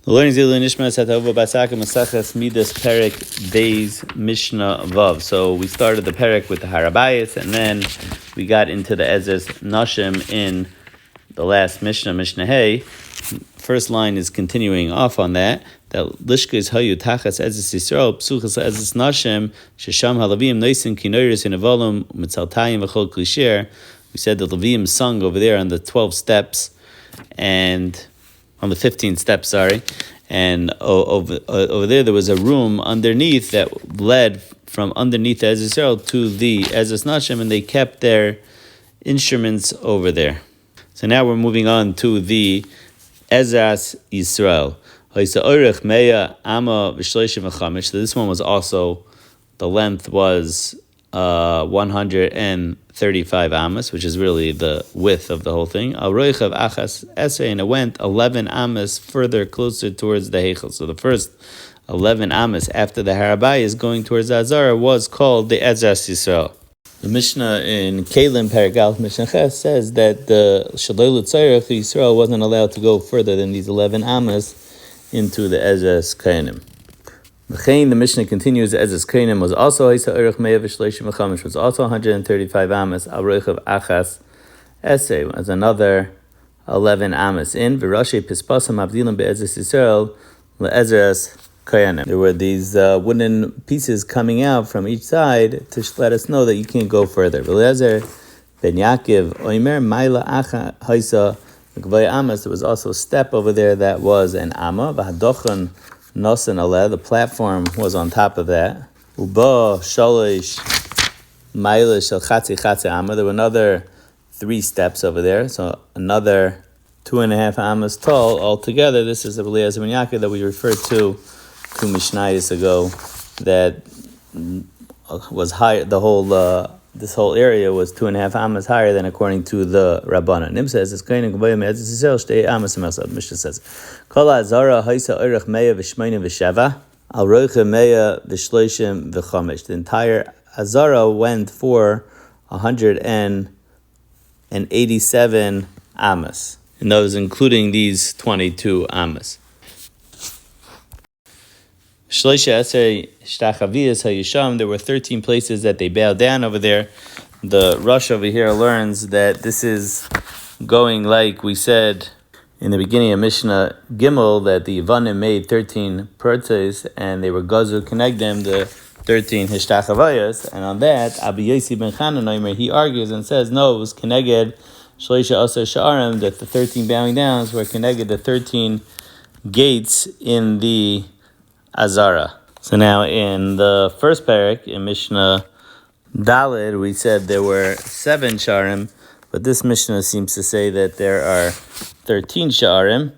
The learning Zilu Nishmas at Ahuva Basaka Masaches Midos Perek Days Mishnah Vav. So we started the Perek with the Harabayas, and then we got into the Ezes Nashim in the last Mishnah, Mishnah Hey. First line is continuing off on that. That Lishkes Hayu Tachas Ezes Yisrael Psuchas Ezes Nashim Shesham Halavim Noisin Kinoiris in Avolum Mitzaltayim V'chol Klisher. We said the Levim sung over there on the 12 steps and on the 15 steps, and over there was a room underneath that led from underneath the Ezes Yisrael to the Ezes Nashim, and they kept their instruments over there. So now we're moving on to the Ezes Yisrael. So this one was also, the length was 135 amas, which is really the width of the whole thing. And it went 11 amas further closer towards the Heichel. So the first 11 amas after the Harabai is going towards Azara was called the Ezes Yisrael. The Mishnah in Kalim Paragal Mishnah Ches says that the Shalol Tzarech Yisrael wasn't allowed to go further than these 11 amas into the Ezes Kainim. The Mishnah continues, Ezes Kainim was also was also 135 amas. Al-Roichav Achas Esei was another 11 amas in. V'Rashi Pispasam Avdilim be'Ezes Yisrael le'Ezes Kainim. There were these wooden pieces coming out from each side to let us know that you can't go further. V'Lezer ben Yaakov Oimer Maila Acha Haisa Gvay Amas. There was also a step over there that was an Amma. V'Hadochan Nosan Aleh, the platform was on top of that. Uba Shalish Maila Shel Chatzi Chatzi Amma. There were another 3 steps over there, so another 2.5 amas tall altogether. This is the Eliezer ben Yaakov that we referred to Mishnah Midos ago. That was higher. The whole this whole area was 2.5 amas higher than according to the Rabbanan. Nim says it's going to go shtei amas himself. Mishnah says Kol Azara Haisa Orech Meya V'Shmeina V'Sheva Al Roicha Meya V'Shloishim V'Chamesh. The entire Azara went for 187 amas, and those including these 22 amas. There were 13 places that they bowed down over there. The Rosh over here learns that this is going like we said in the beginning of Mishnah Gimel, that the Yavanim made 13 pertes and they were Gazu Kenegdem, the 13 Hishtachavayas, and on that, Abi Yosi ben Chanan, he argues and says, no, it was Keneged Shloisha Asar Sha'arim, that the 13 bowing downs were Keneged the 13 gates in the Azara. So now in the first parak, in Mishnah Daled, we said there were 7 Sha'arim, but this Mishnah seems to say that there are 13 Sha'arim.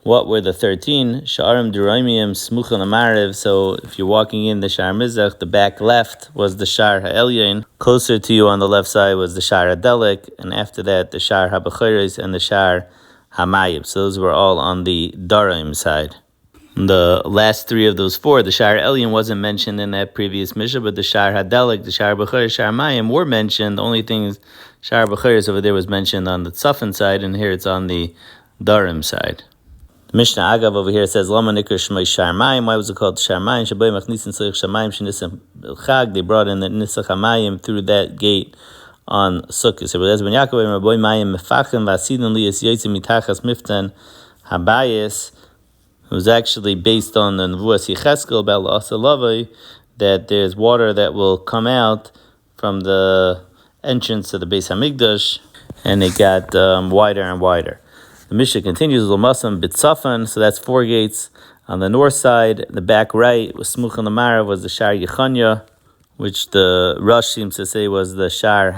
What were the 13? Sha'arim Duraimiyim Smuchel Amariv. So if you're walking in the Sha'ar Mizrach, the back left was the Sha'ar Ha'elyon. Closer to you on the left side was the Sha'ar Hadelik, and after that the Sha'ar HaBachiris and the Sha'ar Hamayib. So those were all on the Daraim side. The last 3 of those 4, the Sha'ar Elyon wasn't mentioned in that previous Mishnah, but the Sha'ar Hadelik, the Sha'ar Bachiris, Sha'ar Mayim were mentioned. The only thing is Sha'ar Bachiris over there was mentioned on the Tzafin side, and here it's on the Darim side. The Mishnah Agav over here says, Lama Nikr Shmei Sha'ar Mayim. Why was it called Sha'ar Mayim? Shabai Machnisin Tzlich Shamayim Shenisam Chag. They brought in the Nisach HaMayim through that gate on Sukkot. So Eliezer ben Yaakov and Rabbi Mayim Mefachim Vasidin Lias Yotzim Mitachas Miftan Habayis. It was actually based on the Nevuas Yecheskel about Asalavai, that there's water that will come out from the entrance to the Beis Hamikdash, and it got wider and wider. The Mishnah continues, Lomasam B'Tzafan, so that's 4 gates. On the north side, the back right, was Smuchel Amarav, was the Sha'ar Yechanya, which the Rosh seems to say was the Sha'ar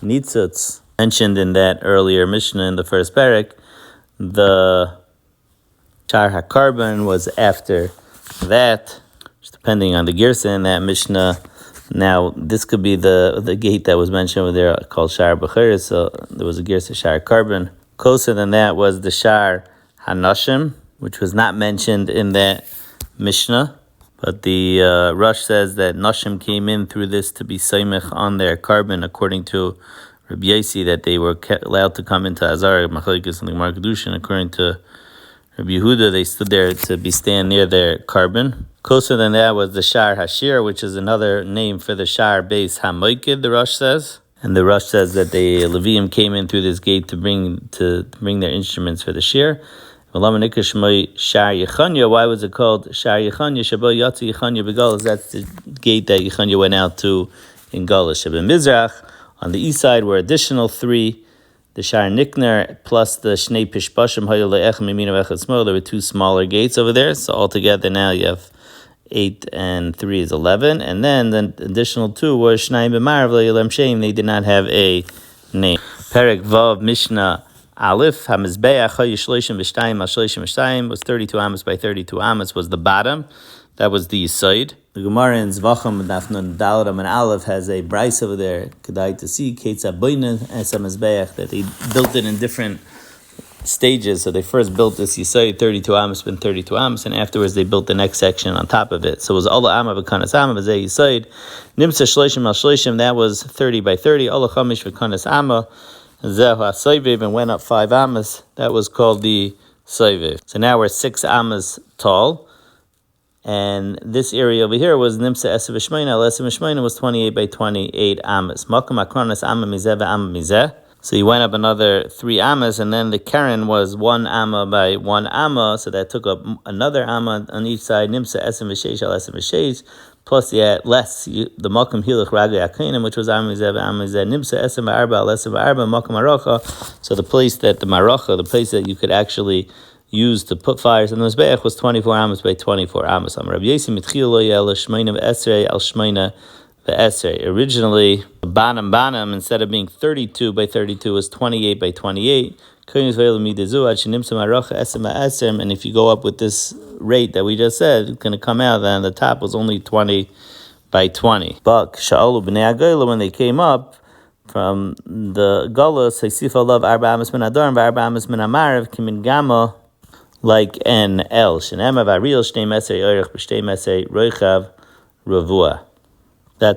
HaNitzutz, mentioned in that earlier Mishnah in the first parak. The Sha'ar HaKarban was after that, depending on the Girsa in that Mishnah. Now, this could be the gate that was mentioned over there called Sha'ar Bachiris, so there was a Girsa Sha'ar Karban. Closer than that was the Sha'ar HaNashim, which was not mentioned in that Mishnah, but the Rosh says that Nashim came in through this to be Saimech on their Karban, according to Rabbi Yosi, that they were allowed to come into Azar, Machlokes, something more Kedushin, according to Rabbi Yehuda, they stood there to stand near their carbon. Closer than that was the Shar Hashir, which is another name for the Shar base Hamoikid, the Rosh says. And the Rosh says that the Levium came in through this gate to bring their instruments for the Shir. Why was it called Shar Yechanya? Shabo Yatsi Yechanya Begalas. That's the gate that Yechanya went out to in Galas. Shabbat Mizrach, on the east side were additional 3. The Shar Nikner plus the Shnei Pishpashim Hayol Le'ech Mimino Echad Smo. There were 2 smaller gates over there. So altogether now you have 8 and 3 is 11. And then the additional 2 were Shnai B'marav Le'ilem Shein. They did not have a name. Perek Vav Mishnah Aleph HaMizbeach HaYishloishim V'shtayim HaShloishim V'shtayim was 32 amos by 32 amos was the bottom. That was the side. The Gemara in Zvacham Dafnun Dalaram and Aleph has a bryce over there. Kedai to see Ketzah Boinen as HaMizbeach, that they built it in different stages. So they first built this Yisai 32 amos and 32 amos, and afterwards they built the next section on top of it. So it was Allah Amma V'kanas Amma V'zeh Yisai Nimsa Shloishim Al Shloishim. That was 30 by 30. Allah Chamish V'kanas Amma Zehu HaSayviv, and went up 5 amos. That was called the Sayviv. So now we're 6 amos tall. And this area over here was Nimsa Esav Shmeina. Esav Shmeina was 28 by 28 amos. Makam Akronas Amma Mizeh Amma Mizeh. So he went up another 3 amos, and then the Karen was 1 amma by 1 amma, so that took up another amma on each side. Nimsa Esav V'sheish Al Esav V'sheish. Plus, you had less, the Makam Hilach Ragli Akinim, which was Amma Mizeh Amma Mizeh. Nimsa Esav V'arba Al Esav V'arba Makam Aracha. So the place that the Maracha, the place that you could actually used to put fires in the Mizbeach was 24 amos by 24 amos. Originally, the bottom, instead of being 32 by 32, was 28 by 28. And if you go up with this rate that we just said, it's going to come out that the top was only 20 by 20. But when they came up from the Galus, like an El. That's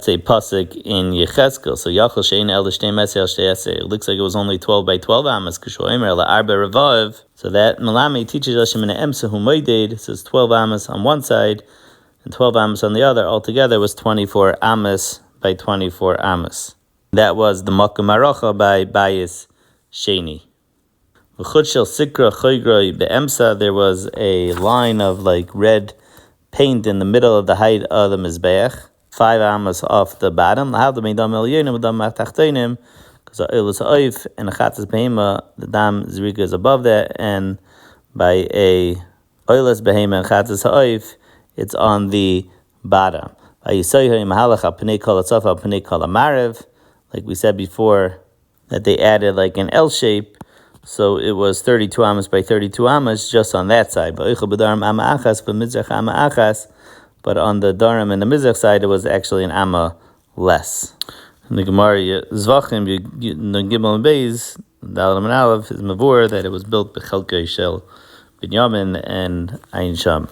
a pasuk in Yechezkel. So Yachol shein el shtei meser el shtei eser. It looks like it was only 12 by 12 amos. K'shoimer la'arba revav. So that Malami teaches us Shemina Emsa who moeded. So it's 12 amos on one side and 12 amos on the other. Altogether was 24 amos by 24 amos. That was the Makkah Maracha by Bayis Sheni. There was a line of like red paint in the middle of the height of the Mizbeach, 5 amos off the bottom. Because the oil and the chatas behema, the dam zrika is above that, and by a oilas behema and chatas ha'oif, it's on the bottom. Like we said before, that they added like an L shape. So it was 32 amos by 32 amos just on that side. But on the Daram and the Mizrach side, it was actually an amma less. In the Gemara, Zvachim, the Gimel and Beis, Dalam and Aleph, is Mavur, that it was built Bechelkei Shel Binyamin and Ayin Sham.